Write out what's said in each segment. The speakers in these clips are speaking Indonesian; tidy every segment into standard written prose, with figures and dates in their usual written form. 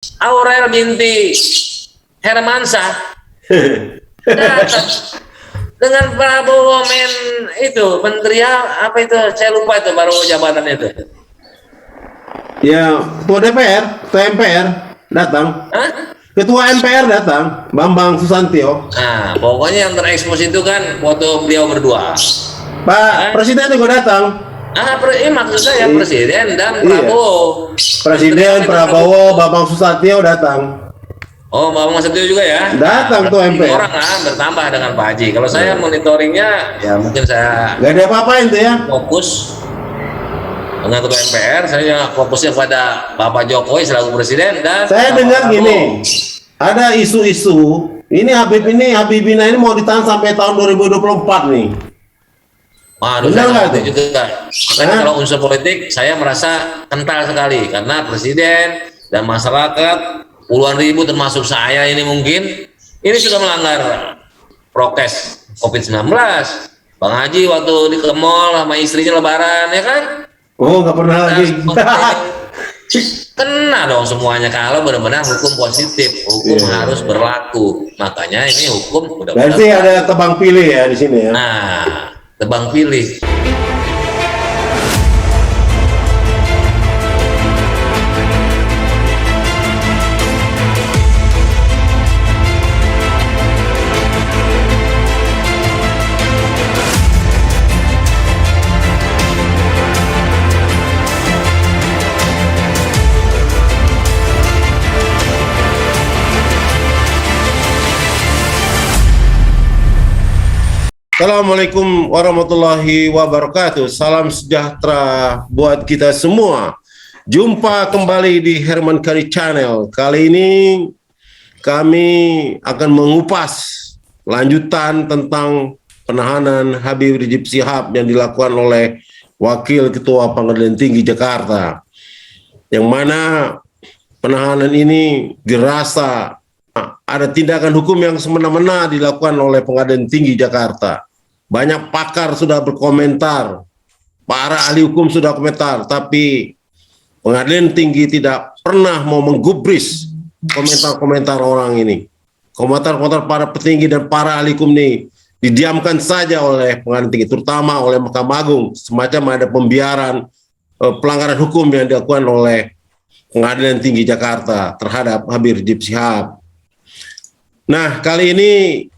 Aurel binti Hermansyah datang dengan Prabowo men itu menteri apa itu, saya lupa itu baru jabatan itu. Ya, ketua MPR datang. Hah? Ketua MPR datang, Bambang Susantyo. Nah, pokoknya yang terekspos itu kan foto beliau berdua. Pak Presiden juga datang. Maksud saya Presiden dan Prabowo. Presiden, Prabowo, Bambang Susatyo datang. Oh, Bambang Susatyo juga ya? Datang tuh MPR. Orang kan bertambah dengan Pak Haji. Kalau saya monitoringnya, ya mungkin saya Gak ada apa-apain tuh ya. fokus dengan ketua MPR, saya fokusnya pada Bapak Jokowi selaku Presiden dan Saya Bapak dengar Prabowo. gini, ada isu-isu, ini Habibina ini mau ditahan sampai tahun 2024 nih. Waduh, Benar saya nggak ngerti tuh? juga. Makanya kalau unsur politik, saya merasa kental sekali karena Presiden dan masyarakat puluhan ribu termasuk saya ini mungkin ini sudah melanggar prokes COVID-19. Bang Haji waktu di ke mall sama istrinya lebaran ya kan? Oh, nggak pernah lagi. Kena dong semuanya kalau benar-benar hukum positif, hukum harus berlaku. Makanya ini hukum udah Berarti ada tebang pilih ya di sini ya. Nah, tebang pilih. Assalamualaikum warahmatullahi wabarakatuh. Salam sejahtera buat kita semua. Jumpa kembali di Herman Kari Channel. Kali ini kami akan mengupas lanjutan tentang penahanan Habib Rizik Syihab yang dilakukan oleh Wakil Ketua Pengadilan Tinggi Jakarta. Yang mana penahanan ini dirasa ada tindakan hukum yang semena-mena dilakukan oleh Pengadilan Tinggi Jakarta. Banyak pakar sudah berkomentar, para ahli hukum sudah komentar, tapi Pengadilan Tinggi tidak pernah mau menggubris komentar-komentar orang ini. Komentar-komentar para petinggi dan para ahli hukum ini didiamkan saja oleh Pengadilan Tinggi, terutama oleh Mahkamah Agung. Semacam ada pembiaran pelanggaran hukum yang dilakukan oleh Pengadilan Tinggi Jakarta terhadap Habib Rizik Syihab. Nah, kali ini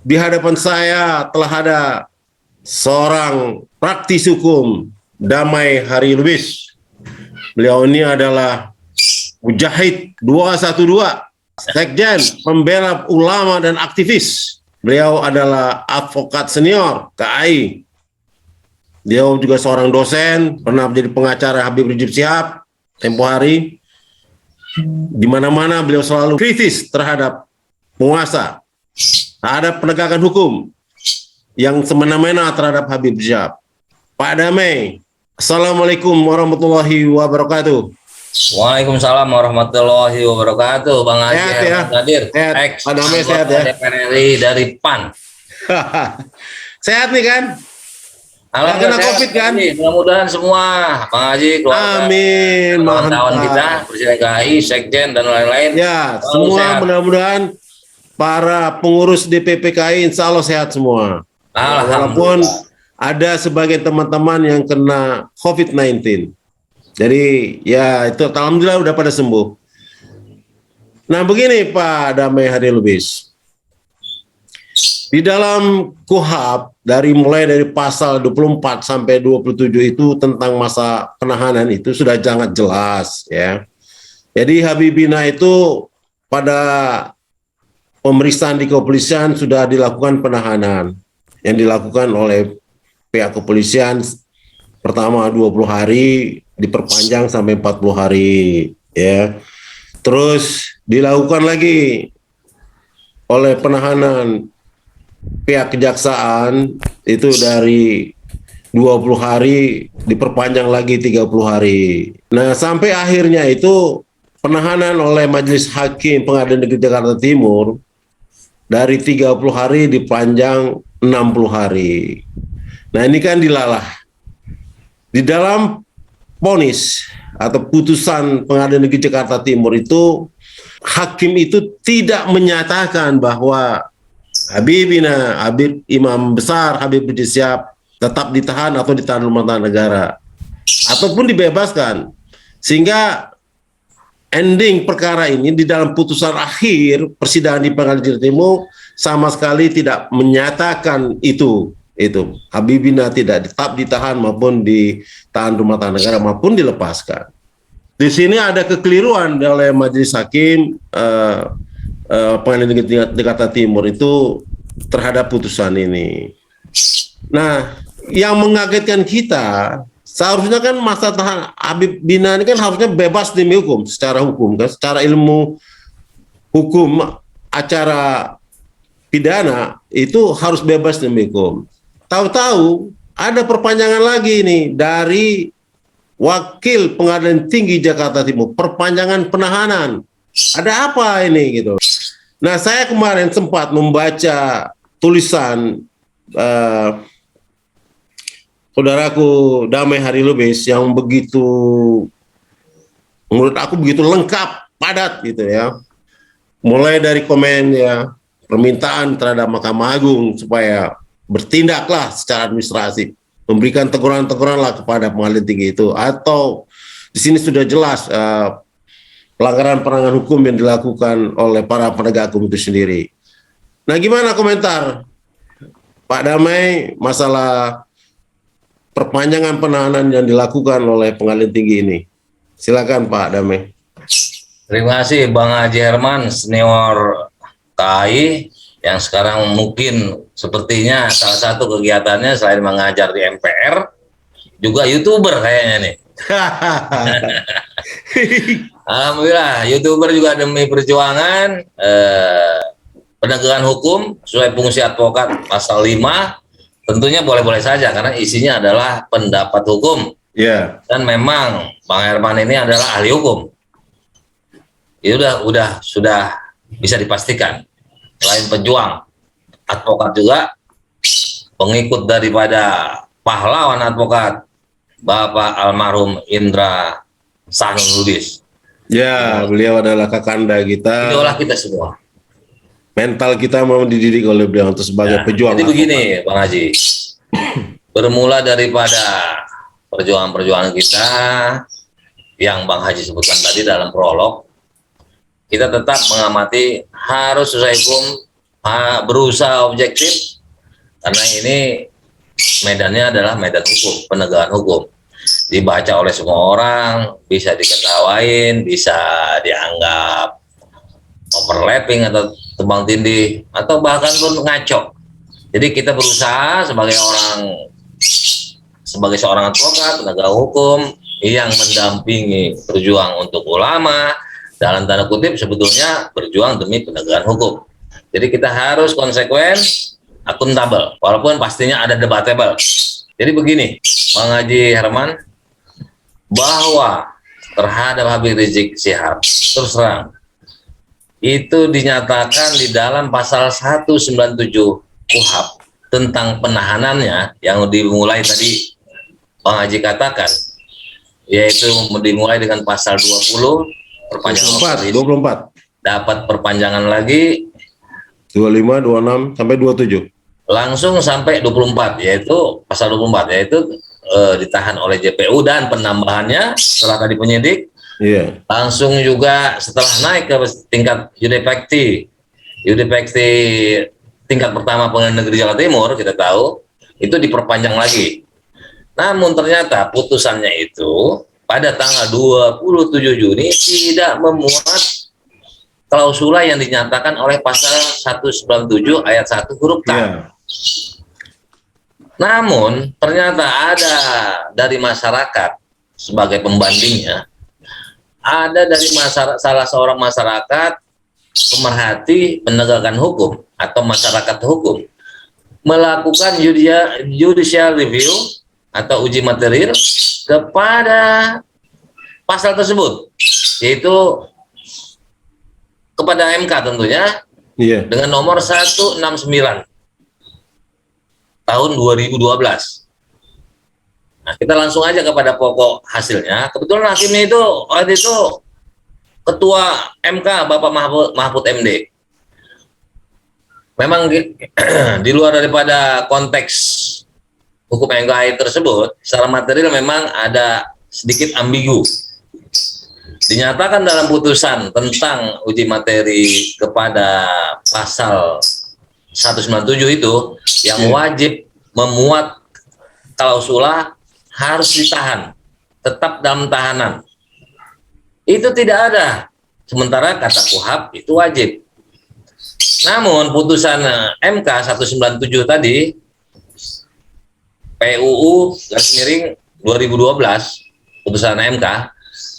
di hadapan saya telah ada seorang praktisi hukum, Damai Hari Lubis. Beliau ini adalah Mujahid 212, Sekjen, pembela ulama dan aktivis. Beliau adalah advokat senior KAI. Beliau juga seorang dosen, pernah menjadi pengacara Habib Rizik Syihab tempo hari. Di mana-mana beliau selalu kritis terhadap penguasa, terhadap penegakan hukum yang semena-mena terhadap Habib Rizik Syihab. Pak Damai, Assalamualaikum warahmatullahi wabarakatuh. Waalaikumsalam warahmatullahi wabarakatuh. Bang Haji Sehat ya? Herman Kadir, Sehat. ex Pak Damai sehat anggota ya? DPR RI dari PAN. Sehat nih kan? Alhamdulillah kena sehat, COVID kan? Haji. Mudah-mudahan semua Bang Haji, keluarga, Amin. kawan-kawan Mantap. kita, Presiden KAI, Sekjen dan lain-lain. Ya, selalu semua sehat. mudah-mudahan para pengurus DPP KAI insya Allah sehat semua. Walaupun ada sebagian teman-teman yang kena COVID-19. Jadi ya itu alhamdulillah udah pada sembuh. Nah begini Pak Damai Hari Lubis. Di dalam KUHP mulai dari pasal 24 sampai 27 itu tentang masa penahanan itu sudah sangat jelas ya. Jadi Habibina itu pada pemeriksaan di kepolisian sudah dilakukan penahanan yang dilakukan oleh pihak kepolisian pertama 20 hari diperpanjang sampai 40 hari ya. Terus dilakukan lagi oleh penahanan pihak kejaksaan itu dari 20 hari diperpanjang lagi 30 hari. Nah, sampai akhirnya itu penahanan oleh Majelis Hakim Pengadilan Negeri Jakarta Timur dari 30 hari dipanjang 60 hari. Nah, ini kan dilalah. Di dalam vonis atau putusan Pengadilan Negeri Jakarta Timur itu hakim itu tidak menyatakan bahwa Habib Imam Besar Habib Rizik Syihab tetap ditahan atau ditahan rumah tahanan negara ataupun dibebaskan, sehingga ending perkara ini di dalam putusan akhir persidangan di Pengadilan Jawa Timur sama sekali tidak menyatakan itu Habibina tidak tetap ditahan maupun ditahan rumah tahanan negara maupun dilepaskan. Di sini ada kekeliruan oleh majelis hakim Pengadilan Negeri Jakarta Timur itu terhadap putusan ini. Nah, yang mengagetkan kita, seharusnya kan masa tahan Habib Bina ini kan harusnya bebas demi hukum, secara hukum kan, secara ilmu hukum acara pidana itu harus bebas demi hukum. Tahu-tahu ada perpanjangan lagi nih dari Wakil Pengadilan Tinggi Jakarta Timur, perpanjangan penahanan. Ada apa ini gitu? Nah, saya kemarin sempat membaca tulisan saudaraku Damai Harilubis yang begitu, menurut aku begitu lengkap, padat gitu ya. Mulai dari komen ya, permintaan terhadap Mahkamah Agung supaya bertindaklah secara administratif, memberikan teguran-teguran lah kepada Pengadilan Tinggi itu, atau di sini sudah jelas pelanggaran penegakan hukum yang dilakukan oleh para penegak hukum itu sendiri. Nah, gimana komentar Pak Damai masalah perpanjangan penahanan yang dilakukan oleh Pengadilan Tinggi ini? Silakan Pak Damai. Terima kasih Bang Haji Herman, senior KAI yang sekarang mungkin sepertinya salah satu kegiatannya selain mengajar di MPR, juga YouTuber kayaknya nih. Alhamdulillah, YouTuber juga demi perjuangan penegakan hukum sesuai fungsi advokat pasal 5, tentunya boleh-boleh saja karena isinya adalah pendapat hukum. Dan memang Bang Herman ini adalah ahli hukum. Itu sudah bisa dipastikan. Selain pejuang, advokat juga pengikut daripada pahlawan advokat Bapak almarhum Indra Sanul Lubis. Ya, beliau adalah kakanda kita. Idola kita semua. Mental kita memang dididik oleh beliau untuk sebagai pejuang. Jadi begini, Bang Haji. Bermula daripada perjuangan-perjuangan kita yang Bang Haji sebutkan tadi dalam prolog, kita tetap mengamati harus sesuai hukum, berusaha objektif, karena ini medannya adalah medan hukum, penegakan hukum. Dibaca oleh semua orang, bisa diketawain, bisa dianggap overlapping atau tumbang tindih, atau bahkan pun ngaco. Jadi kita berusaha sebagai seorang advokat, penegak hukum yang mendampingi berjuang untuk ulama, dalam tanda kutip sebetulnya berjuang demi penegakan hukum. Jadi kita harus konsekuen, akuntabel, walaupun pastinya ada debatable. Jadi begini, Bang Haji Herman, bahwa terhadap Habib Rizik Syihab terus terang itu dinyatakan di dalam pasal 197 KUHP tentang penahanannya yang dimulai tadi Bang Haji katakan, yaitu dimulai dengan pasal 20 perpanjangan 24 dapat perpanjangan lagi 25, 26 sampai 27 langsung sampai 24, yaitu pasal 24 yaitu ditahan oleh JPU, dan penambahannya setelah tadi penyidik langsung juga setelah naik ke tingkat Yudipekti tingkat pertama Pengadilan Negeri Jakarta Timur, kita tahu itu diperpanjang lagi. Namun ternyata putusannya itu pada tanggal 27 Juni tidak memuat klausula yang dinyatakan oleh pasal 197 ayat 1 huruf K. Namun ternyata ada dari masyarakat sebagai pembandingnya, ada dari salah seorang masyarakat pemerhati penegakan hukum atau masyarakat hukum melakukan judicial review atau uji material kepada pasal tersebut, yaitu kepada MK tentunya, dengan nomor 169 tahun 2012. Nah, kita langsung aja kepada pokok hasilnya. Kebetulan hakimnya itu waktu itu Ketua MK Bapak Mahfud MD. Memang di luar daripada konteks hukum MKI tersebut, secara material memang ada sedikit ambigu. Dinyatakan dalam putusan tentang uji materi kepada pasal 197 itu yang wajib memuat klausula harus ditahan, tetap dalam tahanan. Itu tidak ada. Sementara kata KUHP itu wajib. Namun putusan MK 197 tadi PUU /2012 putusan MK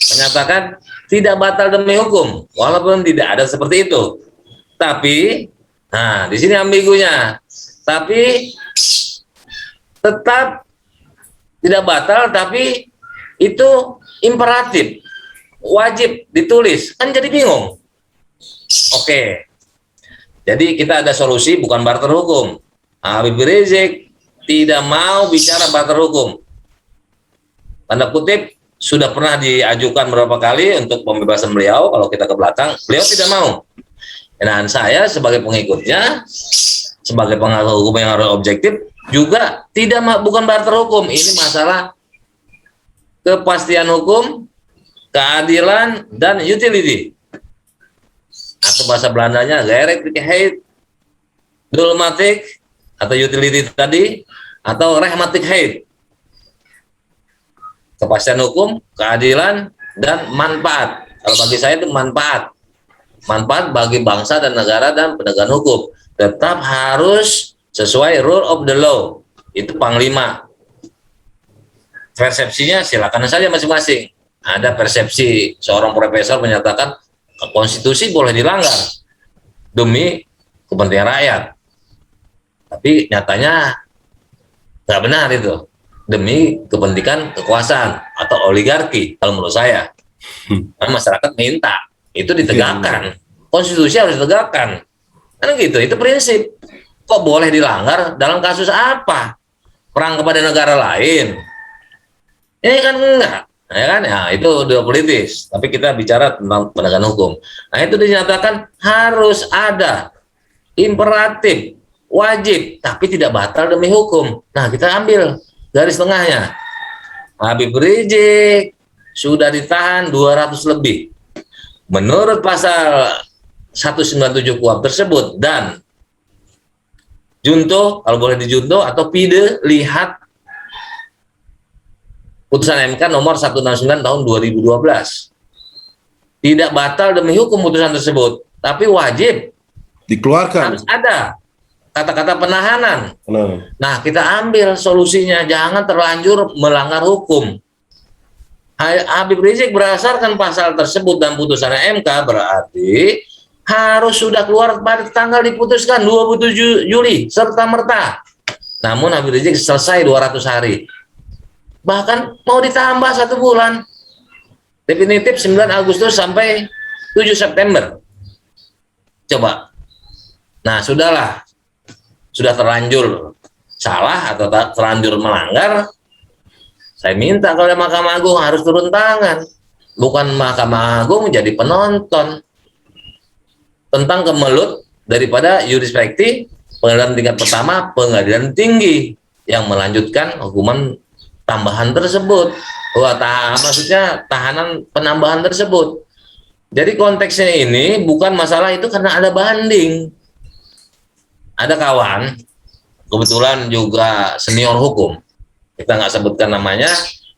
menyatakan tidak batal demi hukum, walaupun tidak ada seperti itu. Tapi, nah di sini ambigunya. Tapi tetap tidak batal, tapi itu imperatif, wajib ditulis. Kan jadi bingung. Oke. Jadi kita ada solusi, bukan barter hukum. Habib Rizik tidak mau bicara barter hukum. Tanda kutip, sudah pernah diajukan beberapa kali untuk pembebasan beliau. Kalau kita ke belakang, beliau tidak mau. Dan saya sebagai pengikutnya, sebagai pengamat hukum yang harus objektif, juga bukan barter hukum. Ini masalah kepastian hukum, keadilan, dan utility. Atau bahasa Belandanya gerechtigheid, doelmatig, atau utility tadi, atau rechtmatigheid. Kepastian hukum, keadilan, dan manfaat. Kalau bagi saya itu manfaat. Manfaat bagi bangsa dan negara dan penegakan hukum. Tetap harus sesuai rule of the law. Itu Panglima. Persepsinya silakan saja masing-masing. Ada persepsi seorang profesor menyatakan konstitusi boleh dilanggar demi kepentingan rakyat. Tapi nyatanya nggak benar itu. Demi kepentingan kekuasaan atau oligarki kalau menurut saya. Karena masyarakat minta itu ditegakkan. Konstitusi harus ditegakkan. Kan gitu, itu prinsip. Kok boleh dilanggar dalam kasus apa? Perang kepada negara lain. Ini kan enggak. Ya kan, ya itu udah politis. Tapi kita bicara tentang penegakan hukum. Nah itu dinyatakan harus ada imperatif, wajib, tapi tidak batal demi hukum. Nah kita ambil garis tengahnya. Habib Rizik sudah ditahan 200 lebih. Menurut pasal 197 KUHP tersebut dan junto, kalau boleh dijunto atau pide, lihat putusan MK nomor 169 tahun 2012. Tidak batal demi hukum putusan tersebut, tapi wajib dikeluarkan. Harus ada kata-kata penahanan. Nah, kita ambil solusinya, jangan terlanjur melanggar hukum. Habib Rizik berdasarkan pasal tersebut dan putusan MK berarti harus sudah keluar pada tanggal diputuskan 27 Juli serta merta. Namun Habib Rizik selesai 200 hari. Bahkan mau ditambah 1 bulan. Definitif 9 Agustus sampai 7 September. Coba. Nah, sudahlah. Sudah terlanjur salah atau terlanjur melanggar. Saya minta kepada Mahkamah Agung harus turun tangan. Bukan Mahkamah Agung menjadi penonton tentang kemelut daripada jurispraktik pengadilan tingkat pertama, pengadilan tinggi yang melanjutkan hukuman tambahan tersebut. Maksudnya tahanan penambahan tersebut. Jadi konteksnya ini bukan masalah itu karena ada banding. Ada kawan, kebetulan juga senior hukum, kita nggak sebutkan namanya,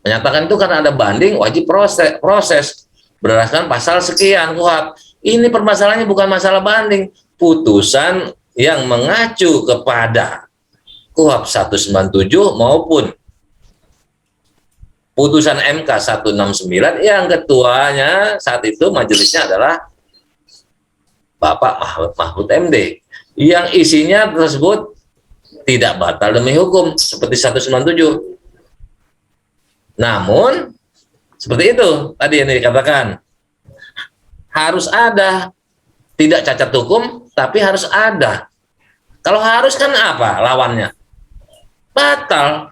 menyatakan itu karena ada banding wajib proses berdasarkan pasal sekian KUHP. Ini permasalahannya bukan masalah banding, putusan yang mengacu kepada KUHP 197 maupun putusan MK 169 yang ketuanya saat itu majelisnya adalah Bapak Mahfud MD yang isinya tersebut tidak batal demi hukum seperti 197. Namun seperti itu tadi yang dikatakan harus ada, tidak cacat hukum tapi harus ada. Kalau harus kan apa lawannya? Batal.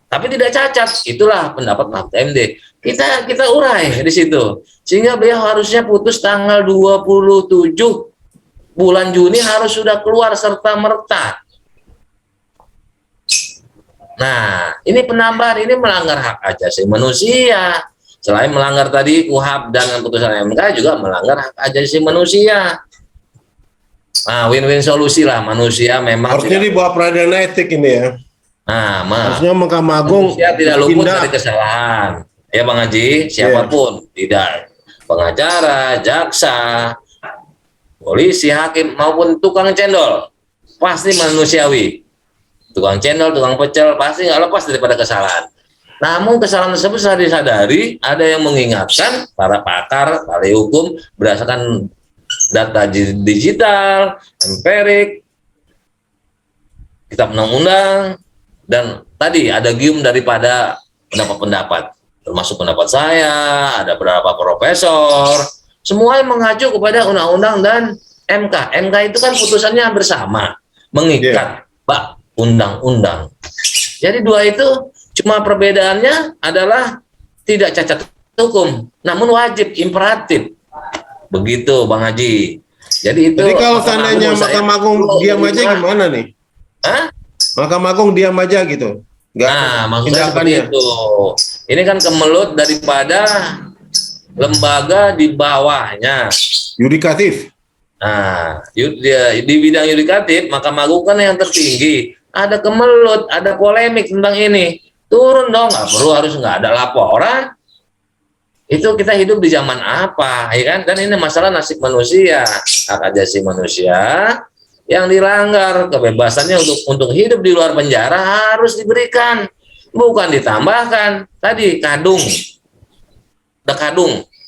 Tapi tidak cacat. Itulah pendapat Mahfud MD. kita urai di situ. Sehingga beliau harusnya putus tanggal 27 bulan Juni harus sudah keluar serta merta. Nah, ini penambahan ini melanggar hak asasi manusia. Selain melanggar tadi KUHP dan putusan MK juga melanggar hak asasi manusia. Nah, win-win solusi lah, manusia memang harusnya dibawa peradilan etik ini ya. Nah, harusnya Mahkamah Agung manusia tidak luput dari kesalahan. Ya Bang Haji, siapapun, tidak pengacara, jaksa, polisi, hakim maupun tukang cendol pasti manusiawi. Tukang cendol, tukang pecel pasti nggak lepas daripada kesalahan. Namun kesalahan tersebut setelah disadari, ada yang mengingatkan para pakar, ahli hukum berdasarkan data digital, empirik, kitab undang-undang, dan tadi ada gium daripada pendapat-pendapat, termasuk pendapat saya, ada beberapa profesor, semua yang mengacu kepada undang-undang dan MK. MK itu kan putusannya bersama, mengikat, Pak, undang-undang. Jadi dua itu cuma perbedaannya adalah tidak cacat hukum, namun wajib imperatif. Begitu Bang Haji. Jadi itu. Jadi kalau seandainya Mahkamah Agung diam aja gimana nih? Hah? Mahkamah Agung diam aja gitu. Nah, maksudnya seperti itu. Ini kan kemelut daripada lembaga di bawahnya. Yudikatif. Nah, di bidang yudikatif, Mahkamah Agung kan yang tertinggi. Ada kemelut, ada polemik tentang ini. Turun dong, nggak perlu harus nggak ada laporan. Itu kita hidup di zaman apa, ya kan? Dan ini masalah nasib manusia, hak asasi manusia yang dilanggar, kebebasannya untuk hidup di luar penjara harus diberikan, bukan ditambahkan. Tadi kadung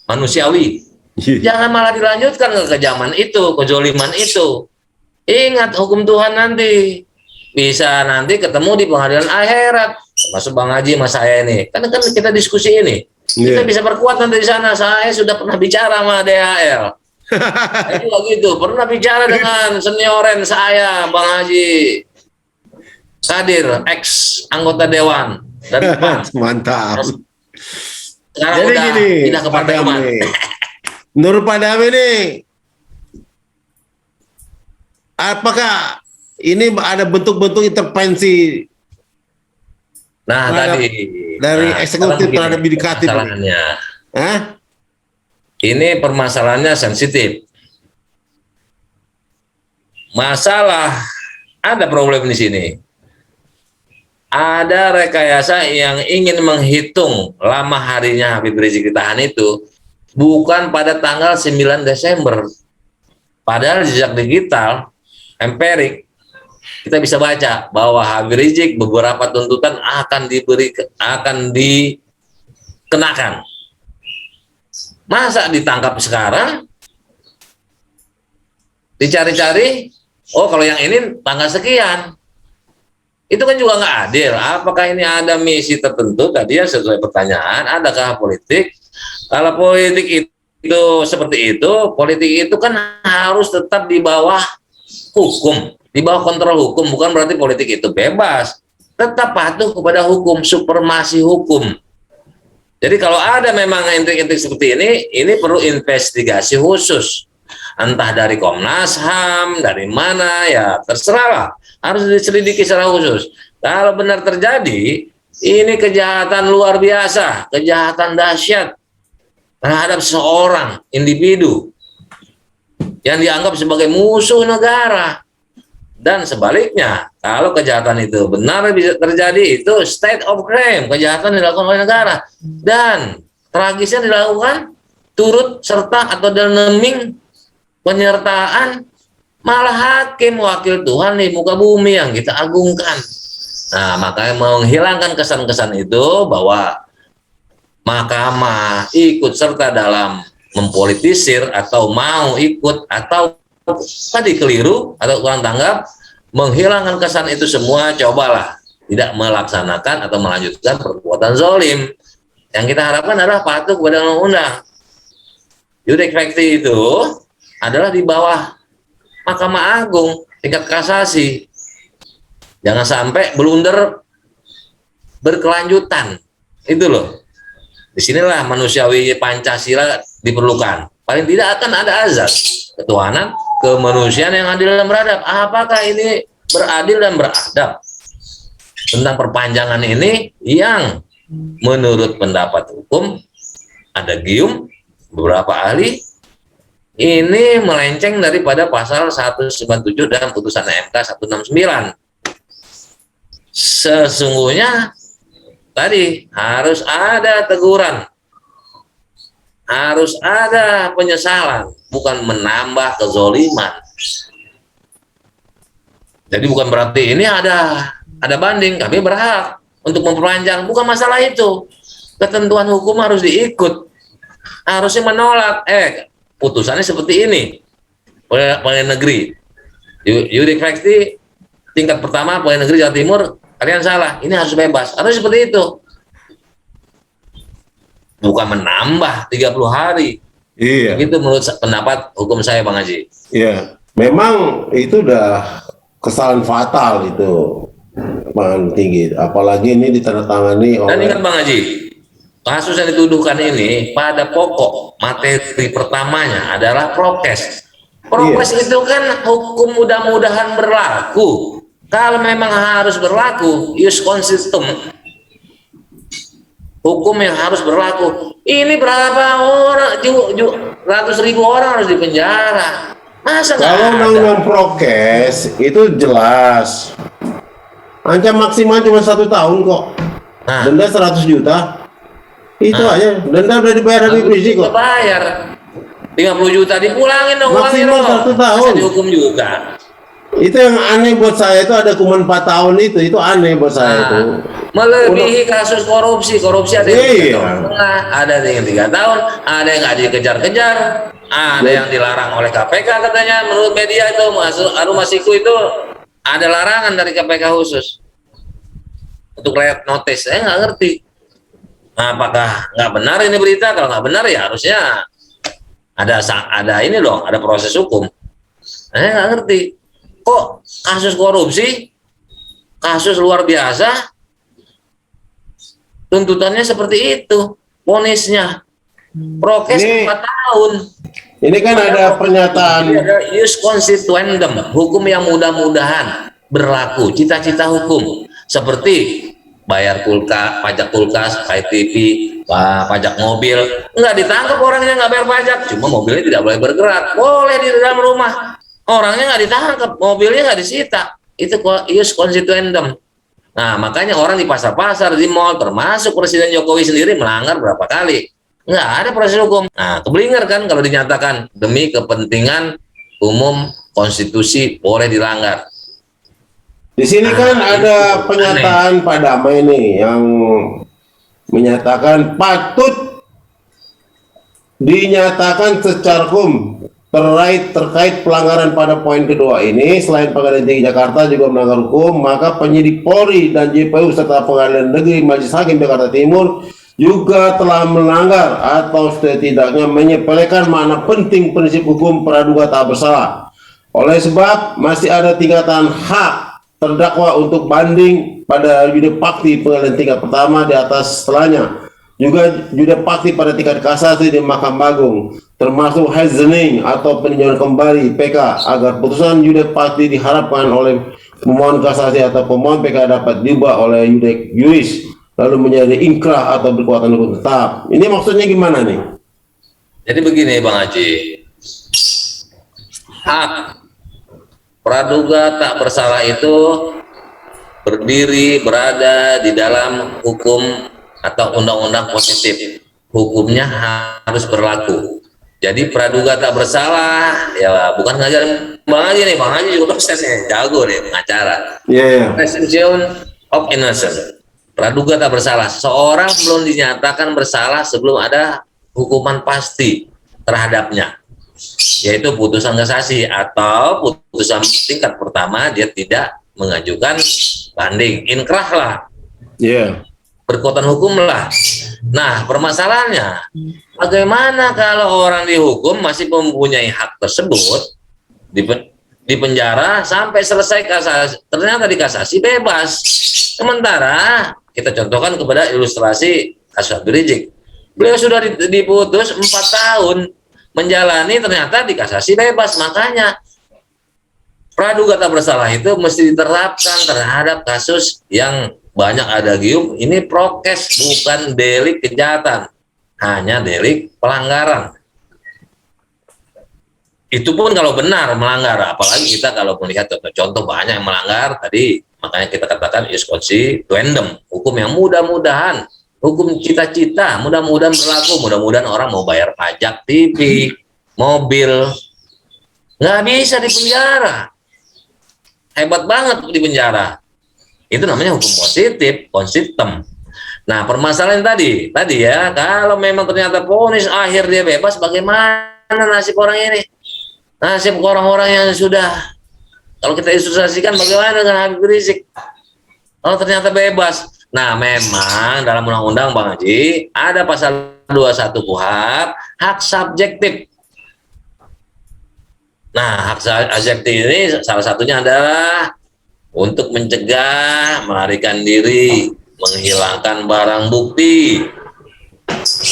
manusiawi. Jangan malah dilanjutkan ke zaman itu, kezoliman itu. Ingat hukum Tuhan nanti. Bisa nanti ketemu di pengadilan akhirat, termasuk Bang Haji sama saya ini. Kan kita diskusi ini. Kita bisa berkuat nanti di sana. Saya sudah pernah bicara sama DHL. Saya juga gitu, pernah bicara dengan senioren saya, Bang Haji Kadir, ex anggota Dewan dari PAN. Mantap. Sekarang jadi udah gini, pindah ke Partai Umat. Menurut Pak Dami nih, apakah ini ada bentuk-bentuk intervensi dari eksekutif terhadap yudikatif? Ini permasalahannya sensitif. Masalah ada problem di sini. Ada rekayasa yang ingin menghitung lama harinya Habib Rizik ditahan itu bukan pada tanggal 9 Desember. Padahal jejak digital, empirik, kita bisa baca bahwa Habib Rizik beberapa tuntutan akan dikenakan. Masa ditangkap sekarang, dicari-cari, oh kalau yang ini tanggal sekian, itu kan juga nggak adil. Apakah ini ada misi tertentu? Tadi ya sesuai pertanyaan, adakah politik? Kalau politik itu seperti itu, politik itu kan harus tetap di bawah hukum, di bawah kontrol hukum. Bukan berarti politik itu bebas, tetap patuh kepada hukum, supremasi hukum. Jadi kalau ada memang intrik-intrik seperti ini perlu investigasi khusus. Entah dari Komnas HAM, dari mana, ya terserah lah. Harus diselidiki secara khusus. Kalau benar terjadi, ini kejahatan luar biasa, kejahatan dahsyat terhadap seorang individu yang dianggap sebagai musuh negara. Dan sebaliknya, kalau kejahatan itu benar bisa terjadi, itu state of crime, kejahatan dilakukan oleh negara. Dan tragisnya dilakukan turut serta atau dalaming penyertaan malah hakim wakil Tuhan di muka bumi yang kita agungkan. Nah, makanya menghilangkan kesan-kesan itu bahwa mahkamah ikut serta dalam mempolitisir atau mau ikut atau tadi keliru atau kurang tanggap, menghilangkan kesan itu semua, cobalah tidak melaksanakan atau melanjutkan perbuatan zalim. Yang kita harapkan adalah patuh kepada undang-undang. Yudik fakti itu adalah di bawah Mahkamah Agung, tingkat kasasi. Jangan sampai blunder berkelanjutan. Itu loh. Disinilah manusiawi Pancasila diperlukan. Paling tidak akan ada azas ketuhanan, kemanusiaan yang adil dan beradab. Apakah ini beradil dan beradab? Tentang perpanjangan ini yang menurut pendapat hukum ada gium beberapa ahli ini melenceng daripada pasal 197 dan putusan MK 169. Sesungguhnya tadi harus ada teguran, harus ada penyesalan, bukan menambah kezoliman. Jadi bukan berarti ini ada banding, kami berhak untuk memperpanjang, bukan masalah itu. Ketentuan hukum harus diikut, harusnya menolak. Putusannya seperti ini, pengadilan negeri, Yudik Flexi tingkat pertama pengadilan negeri Jawa Timur, kalian salah, ini harus bebas, harus seperti itu. Bukan menambah 30 hari. Iya. Itu menurut pendapat hukum saya, Bang Haji. Iya, memang itu udah kesalahan fatal itu, Bang Tinggi. Apalagi ini ditandatangani oleh. Dan ingat Bang Haji, kasus yang dituduhkan ini pada pokok materi pertamanya adalah prokes. Prokes itu kan hukum mudah-mudahan berlaku. Kalau memang harus berlaku, ius consistum, hukum yang harus berlaku. Ini berapa orang, ratus ribu orang harus dipenjara. Masa kalau undang-undang prokes itu jelas, ancam maksimal cuma 1 tahun kok. Nah, Denda 100 juta. Itu aja, denda udah dibayar Habib Rizik kok. bayar 50 juta dipulangin dong uangnya Maksimal dong. 1 tahun. Masa dihukum juga. Itu yang aneh buat saya, itu ada hukuman 4 tahun itu aneh buat saya itu. Melebihi kasus korupsi ada yang 3 Iya. tahun setengah, ada yang 3 tahun, ada yang nggak dikejar-kejar, ada yang dilarang oleh KPK katanya. Menurut media itu Harun Masiku itu ada larangan dari KPK khusus untuk red notice. Saya nggak ngerti. Nah, apakah nggak benar ini berita? Kalau nggak benar ya harusnya ada ini dong, ada proses hukum. Saya nggak ngerti. Kok kasus korupsi, kasus luar biasa, tuntutannya seperti itu, vonisnya, prokes 4 tahun. Ini kan ada pernyataan. Ini ada ius constituendum, hukum yang mudah-mudahan berlaku, cita-cita hukum, seperti bayar pajak kulkas, TV, pajak mobil, nggak ditangkap orangnya, nggak bayar pajak, cuma mobilnya tidak boleh bergerak, boleh di dalam rumah. Orangnya nggak ditangkap, mobilnya nggak disita, itu ius constituendum. Nah, makanya orang di pasar-pasar, di mall, termasuk Presiden Jokowi sendiri melanggar berapa kali. Nggak ada proses hukum. Nah, keblinger kan kalau dinyatakan demi kepentingan umum konstitusi boleh dilanggar. Di sini kan ada pernyataan Pak Damai nih yang menyatakan patut dinyatakan secara hukum terkait pelanggaran pada poin kedua ini. Selain Pengadilan Tinggi Jakarta juga melanggar hukum, maka penyidik Polri dan JPU serta Pengadilan Negeri Majelis Hakim Jakarta Timur juga telah melanggar atau setidaknya menyepelekan makna penting prinsip hukum praduga tak bersalah. Oleh sebab masih ada tingkatan hak terdakwa untuk banding pada judek pakti pengadilan tingkat pertama di atas setelahnya, juga judek pakti pada tingkat kasasi di Mahkamah Agung, termasuk hazening atau peninjauan kembali PK, agar putusan judek pakti diharapkan oleh pemohon kasasi atau pemohon PK dapat diubah oleh judek juris lalu menjadi inkrah atau berkekuatan hukum tetap. Ini maksudnya gimana nih? Jadi begini Bang Haji, hak praduga tak bersalah itu berdiri berada di dalam hukum atau undang-undang positif. Hukumnya harus berlaku. Jadi praduga tak bersalah ya bukan ngajarin Bang Haji nih, Bang Haji juga prosesnya jago nih pengacara. Presumption of innocence. Praduga tak bersalah. Seorang belum dinyatakan bersalah sebelum ada hukuman pasti terhadapnya, yaitu putusan kasasi atau putusan tingkat pertama dia tidak mengajukan banding, inkrah lah, berkekuatan hukum lah. Nah, permasalahannya bagaimana kalau orang dihukum masih mempunyai hak tersebut di penjara sampai selesai kasasi, ternyata di kasasi bebas. Sementara kita contohkan kepada ilustrasi kasus Habib Rizik, Beliau sudah diputus 4 tahun menjalani, ternyata dikasasi bebas. Makanya praduga tak bersalah itu mesti diterapkan terhadap kasus yang banyak adagium. Ini prokes, bukan delik kejahatan, hanya delik pelanggaran. Itu pun kalau benar melanggar, apalagi kita kalau melihat contoh banyak yang melanggar tadi, makanya kita katakan ius constituendum, hukum yang mudah-mudahan, hukum cita-cita, mudah-mudahan berlaku, mudah-mudahan orang mau bayar pajak TV, mobil, nggak bisa di penjara, hebat banget di penjara. Itu namanya hukum positif, konsisten. Nah, permasalahan tadi ya, kalau memang ternyata vonis akhir dia bebas, bagaimana nasib orang ini? Nasib orang-orang yang sudah, kalau kita ilustrasikan bagaimana dengan Habib Rizik? Kalau ternyata bebas. Nah, memang dalam undang-undang Bang Haji ada pasal 21 KUHP, hak subjektif. Nah, hak subjektif ini salah satunya adalah untuk mencegah, melarikan diri, menghilangkan barang bukti.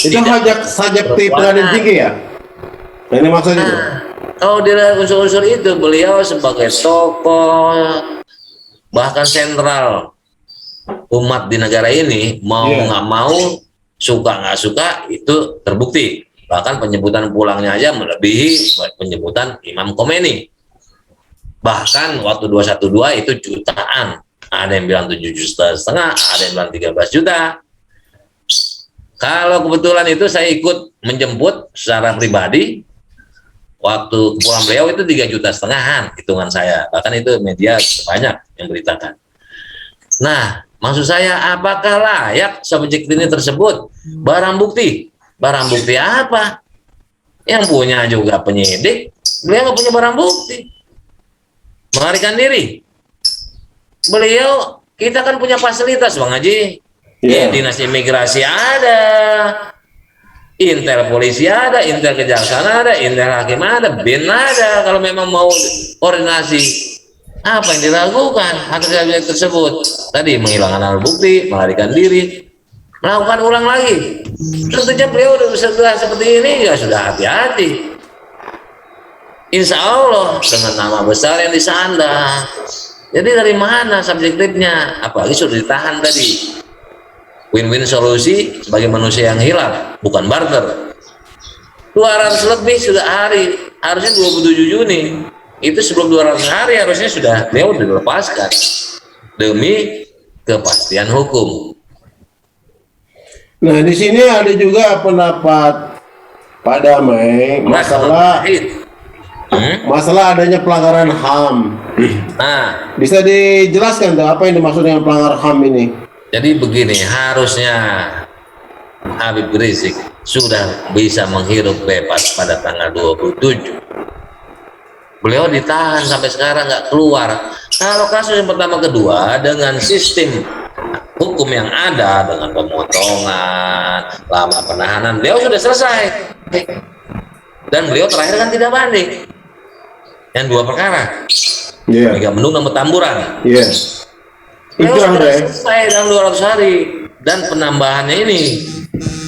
Itu hak subjektif pengadilan tinggi ya? Nah, ini maksudnya. Kalau dilihat unsur-unsur itu, beliau sebagai tokoh bahkan sentral umat di negara ini, mau nggak mau, suka nggak suka, itu terbukti. Bahkan penyebutan pulangnya aja melebihi penyebutan Imam Khomeini. Bahkan waktu 212 itu jutaan, ada yang bilang 7,5 juta, ada yang bilang 13 juta. Kalau kebetulan itu saya ikut menjemput secara pribadi, waktu pulang beliau itu 3,5 juta hitungan saya, bahkan itu media banyak yang beritakan. Nah, maksud saya, apakah layak subjek ini tersebut barang bukti? Barang bukti apa? Yang punya juga penyidik, beliau nggak punya barang bukti. Melarikan diri. Beliau, kita kan punya fasilitas Bang Haji. Dinas imigrasi ada, Intel polisi ada, Intel kejaksaan ada, Intel hakim ada, BIN ada. Kalau memang mau koordinasi, apa yang diragukan hak subjek tersebut? Tadi menghilangkan alat bukti, melarikan diri, melakukan ulang lagi. Tentunya beliau sudah seperti ini ya sudah hati-hati. Insya Allah dengan nama besar yang disandang. Jadi dari mana subjektifnya? Apalagi sudah ditahan tadi. Win-win solusi sebagai manusia yang hilang, bukan barter. 200 lebih sudah hari, harusnya 27 Juni. Itu sebelum 200 hari harusnya sudah beliau dilepaskan demi kepastian hukum. Nah, di sini ada juga pendapat Pak Damai masalah adanya pelanggaran HAM. Nah, bisa dijelaskan tuh apa yang dimaksud dengan pelanggaran HAM ini? Jadi begini, harusnya Habib Rizik sudah bisa menghirup bebas pada tanggal 27. Beliau ditahan sampai sekarang nggak keluar. Kalau kasus yang pertama kedua dengan sistem hukum yang ada, dengan pemotongan, lama penahanan, beliau sudah selesai. Dan beliau terakhir kan tidak banding. Yang 2 perkara. Megamendung dan Petamburan. Itu sudah selesai dalam 200 hari. Dan penambahannya ini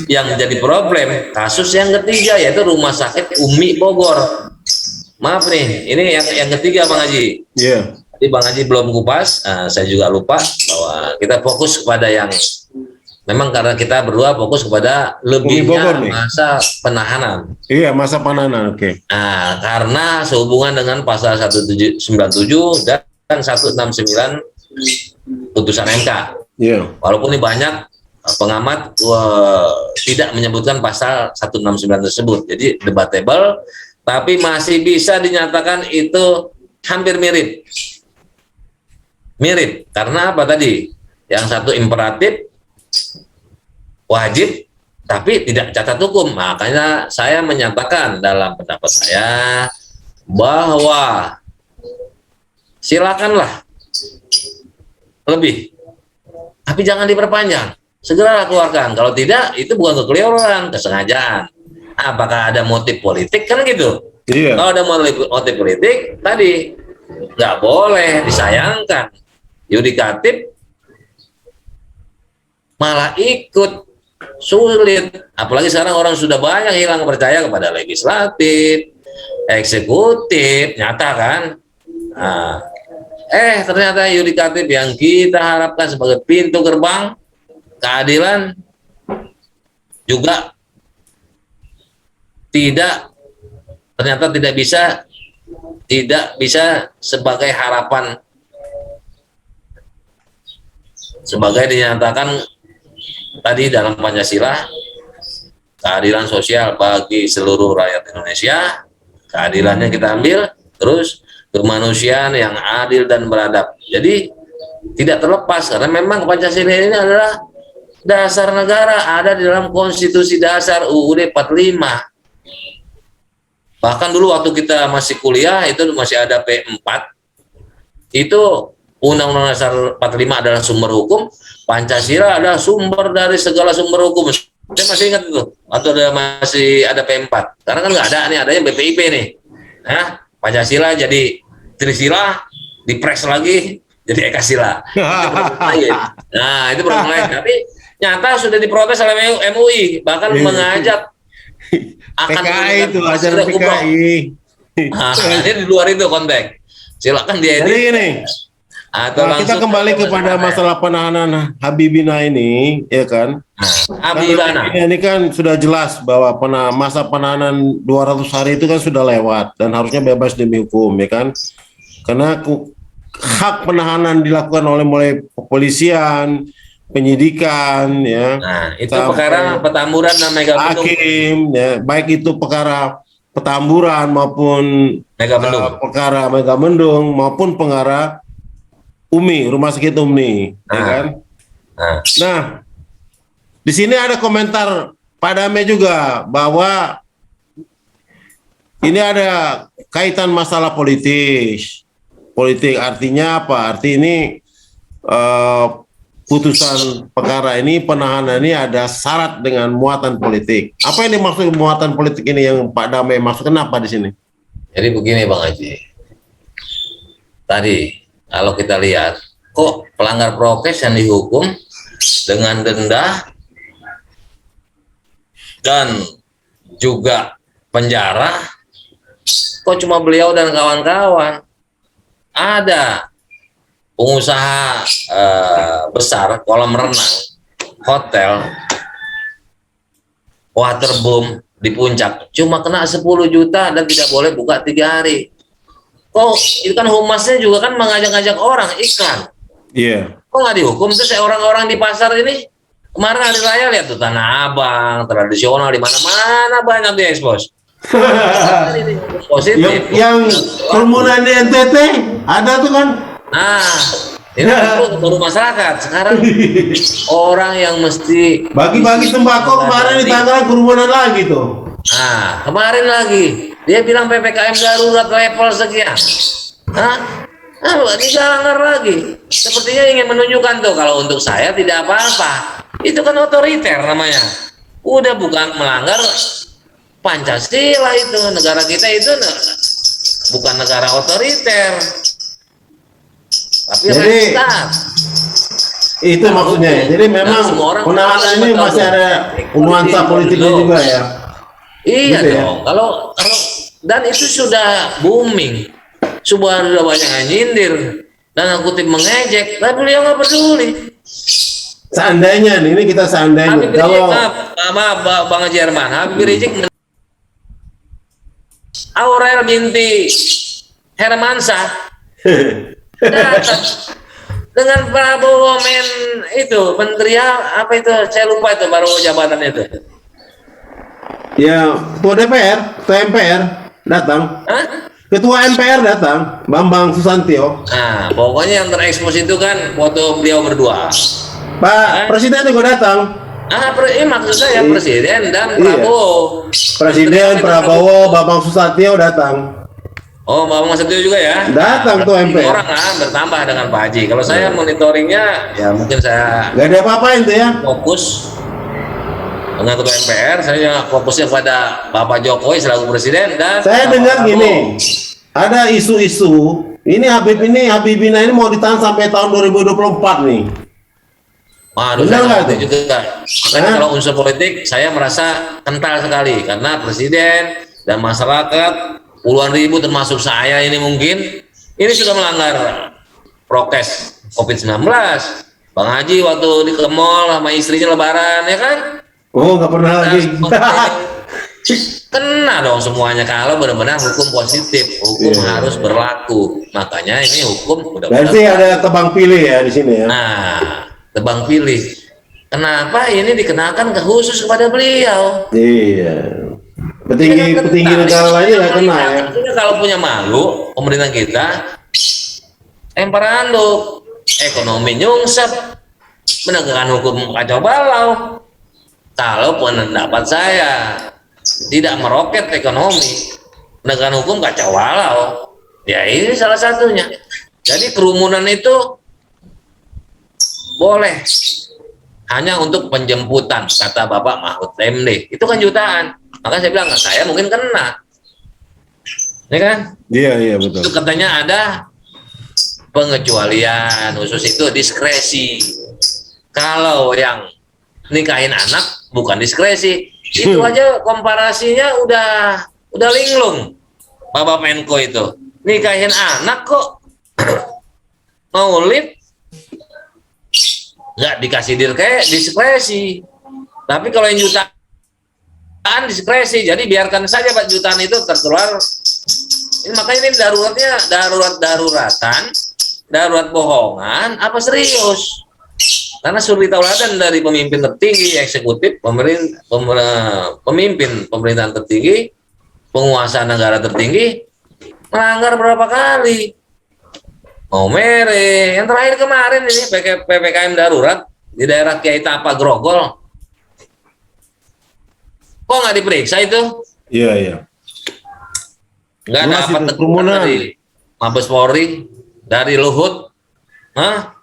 yang jadi problem, kasus yang ketiga yaitu Rumah Sakit Umi Bogor. Maaf nih, ini yang ketiga Bang Haji. Jadi Bang Haji belum kupas, saya juga lupa bahwa kita fokus kepada yang memang karena kita berdua fokus kepada lebihnya masa penahanan. Masa penahanan, oke. Nah, karena sehubungan dengan pasal 197 dan 169 putusan MK. Walaupun ini banyak pengamat tidak menyebutkan pasal 169 tersebut, jadi debatable, tapi masih bisa dinyatakan itu hampir mirip. Karena apa tadi? Yang satu imperatif, wajib, tapi tidak cacat hukum. Makanya saya menyatakan dalam pendapat saya bahwa silakanlah lebih, tapi jangan diperpanjang, segera keluarkan. Kalau tidak, itu bukan kekeliruan, kesengajaan. Apakah ada motif politik kan gitu? Kalau ada motif politik tadi nggak boleh, disayangkan. Yudikatif malah ikut sulit. Apalagi sekarang orang sudah banyak hilang percaya kepada legislatif, eksekutif, nyata kan. Nah, ternyata yudikatif yang kita harapkan sebagai pintu gerbang keadilan juga ternyata tidak bisa sebagai harapan, sebagai dinyatakan tadi dalam Pancasila, keadilan sosial bagi seluruh rakyat Indonesia, keadilannya kita ambil, terus kemanusiaan yang adil dan beradab. Jadi tidak terlepas, karena memang Pancasila ini adalah dasar negara, ada di dalam Konstitusi Dasar UUD 45. Bahkan dulu waktu kita masih kuliah itu masih ada P4, itu Undang-Undang Dasar 45 adalah sumber hukum, Pancasila adalah sumber dari segala sumber hukum. Saya masih ingat itu waktu masih ada P4, karena kan nggak ada nih, adanya BPIP nih. Nah, Pancasila jadi Trisila, dipres lagi jadi Ekasila. Nah, itu problem lain. Tapi nyata sudah diprotes oleh MUI, bahkan mengajak akan PKI itu ajaran PKI. Nah, ini di luar itu konteks. Silakan diedit. Jadi ini, nah, kita kembali kepada masalah penahanan Habibina ini, ya kan? Habibana. Ini kan sudah jelas bahwa masa penahanan 200 hari itu kan sudah lewat dan harusnya bebas demi hukum, ya kan? Karena hak penahanan dilakukan oleh mulai kepolisian, penyidikan, ya. Nah, itu perkara Petamburan dan Megamendung. Hakim, ya, baik itu perkara Petamburan maupun perkara Megamendung maupun perkara UMI, Rumah Sakit UMI, ya kan? Nah, di sini ada komentar Pak Dame juga bahwa ini ada kaitan masalah politik artinya apa? Arti ini putusan perkara ini, penahanan ini ada syarat dengan muatan politik. Apa yang dimaksud muatan politik ini yang Pak Dame maksud? Kenapa di sini? Jadi begini Bang Haji. Tadi kalau kita lihat, kok pelanggar prokes yang dihukum dengan denda dan juga penjara, kok cuma beliau dan kawan-kawan? Ada pengusaha besar kolam renang, hotel, waterboom di puncak, cuma kena 10 juta dan tidak boleh buka 3 hari. Kok itu kan humasnya juga kan mengajak-ajak orang iklan. Iya. Kok nggak dihukum? Terus orang-orang di pasar ini kemarin hari raya lihat tuh Tanah Abang tradisional di mana-mana banyak diekspos. Positif. Yang kerumunan di NTT ada tuh kan? Nah, ini baru masyarakat. Sekarang orang yang mesti bagi-bagi sembako kemarin di Tangerang kerumunan lagi tuh. Nah, kemarin lagi dia bilang PPKM darurat level sekian. Dilanggar lagi. Sepertinya ingin menunjukkan tuh kalau untuk saya tidak apa-apa. Itu kan otoriter namanya. Udah bukan melanggar Pancasila itu. Negara kita itu bukan negara otoriter. Tapi resistan. Itu maksudnya. Jadi memang penahanan ini masih ada nuansa politiknya juga ya. Iya gitu dong. Ya? Kalau dan itu sudah booming, sudah banyak yang nyindir dan kutip mengejek, tapi beliau nggak peduli. Seandainya nih, ini kita seandainya. Kalau maaf Bang Jerman, Habib Rizik Aurel binti Hermansyah dengan Prabowo itu menteri apa itu, saya lupa itu, baru jabatannya itu. Ya, ketua DPR, ketua MPR datang. Ketua MPR datang, Bambang Susantyo. Nah, pokoknya yang terekspos itu kan foto beliau berdua. Pak Presiden juga datang. Maksud saya Presiden dan Prabowo. Presiden, Prabowo, Bambang Susatyo datang. Oh, Bambang Susatyo juga ya? Datang tuh MPR. Orang kan bertambah dengan Pak Haji. Kalau saya monitoringnya, ya mungkin saya nggak ada apa-apain tuh ya. Fokus dengan ketua MPR, saya fokusnya pada Bapak Jokowi selaku Presiden dan saya dengar gini, ada isu-isu ini Habibina ini mau ditahan sampai tahun 2024 nih. Waduh, Benar saya nggak ngerti tuh? juga. Makanya kalau unsur politik saya merasa kental sekali karena presiden dan masyarakat puluhan ribu termasuk saya ini mungkin ini sudah melanggar prokes COVID-19. Bang Haji waktu di ke mall sama istrinya lebaran ya kan? Oh, nggak pernah lagi. Kena dong semuanya kalau benar-benar hukum positif, hukum Iya. harus berlaku. Makanya ini hukum udah Berarti ada tebang pilih ya di sini ya. Nah, tebang pilih. Kenapa ini dikenakan ke khusus kepada beliau? Iya. Ini kan Petinggi kental. negara lainnya nggak kena ya. Artinya kalau punya malu, pemerintah kita lempar handuk, ekonomi nyungsep, penegakan hukum kacau balau. Kalau pendapat saya tidak meroket ekonomi, penegakan hukum kacau balau. Ya ini salah satunya. Jadi kerumunan itu boleh hanya untuk penjemputan, kata Bapak Mahfud MD. Itu kan jutaan. Maka saya bilang, saya mungkin kena. Ya kan? Iya betul. Itu katanya ada pengecualian khusus itu diskresi. Kalau yang nikahin anak bukan diskresi. Itu aja komparasinya udah linglung. Bapak Menko itu nikahin anak kok maulid nggak dikasih diskresi. Tapi kalau yang jutaan diskresi, jadi biarkan saja Pak jutaan itu tertular. Ini makanya ini daruratnya darurat bohongan apa serius? Karena suri tauladan dari pemimpin tertinggi eksekutif, pemimpin pemerintahan tertinggi, penguasa negara tertinggi melanggar berapa kali? Mau mere, yang terakhir kemarin ini PPKM darurat di daerah Kiai Tapa Grogol. Kok nggak diperiksa itu? Iya. Nggak dapat teguran dari Mabes Polri, dari Luhut. Hah?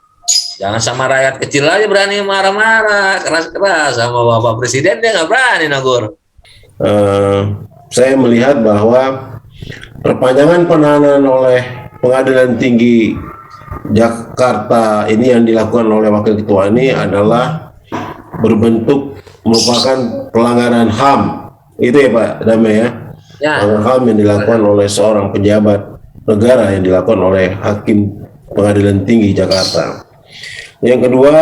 Jangan sama rakyat kecil aja berani marah-marah, keras-keras sama Bapak Presiden dia nggak berani nagur. Saya melihat bahwa perpanjangan penahanan oleh Pengadilan Tinggi Jakarta ini yang dilakukan oleh Wakil Ketua ini adalah berbentuk merupakan pelanggaran HAM. Itu ya Pak Damai ya? Ya. Pelanggaran HAM yang dilakukan oleh seorang pejabat negara yang dilakukan oleh Hakim Pengadilan Tinggi Jakarta. Yang kedua,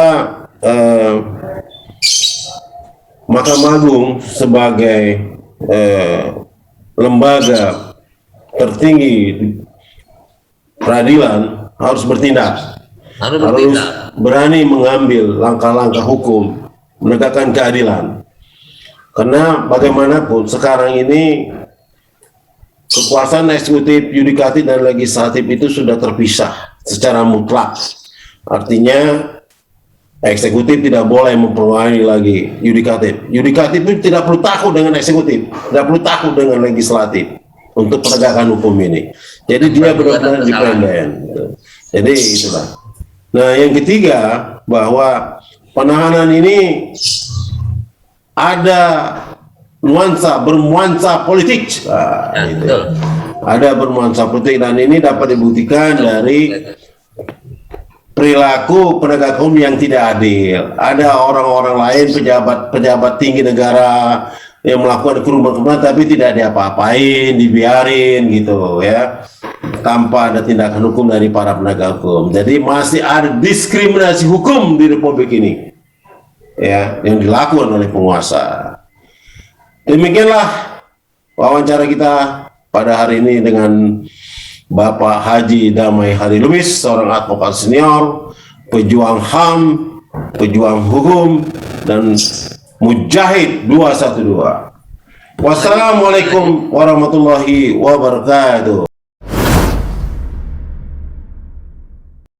Mahkamah Agung sebagai lembaga tertinggi peradilan harus bertindak, harus berani mengambil langkah-langkah hukum, menegakkan keadilan. Karena bagaimanapun sekarang ini kekuasaan eksekutif, yudikatif, dan legislatif itu sudah terpisah secara mutlak. Artinya eksekutif tidak boleh mempengaruhi lagi yudikatif. Yudikatif itu tidak perlu takut dengan eksekutif, tidak perlu takut dengan legislatif untuk penegakan hukum ini. Jadi dia benar-benar independen. Jadi itulah. Nah, yang ketiga bahwa penahanan ini ada bernuansa politik. Ada bernuansa politik dan ini dapat dibuktikan dari perilaku penegak hukum yang tidak adil. Ada orang-orang lain, pejabat tinggi negara yang melakukan kerumunan tapi tidak diapa-apain, dibiarin gitu ya, tanpa ada tindakan hukum dari para penegak hukum. Jadi masih ada diskriminasi hukum di Republik ini ya, yang dilakukan oleh penguasa. Demikianlah wawancara kita pada hari ini dengan Bapak Haji Damai Hari Lubis, seorang advokat senior, pejuang HAM, pejuang hukum, dan Mujahid 212. Wassalamualaikum warahmatullahi wabarakatuh.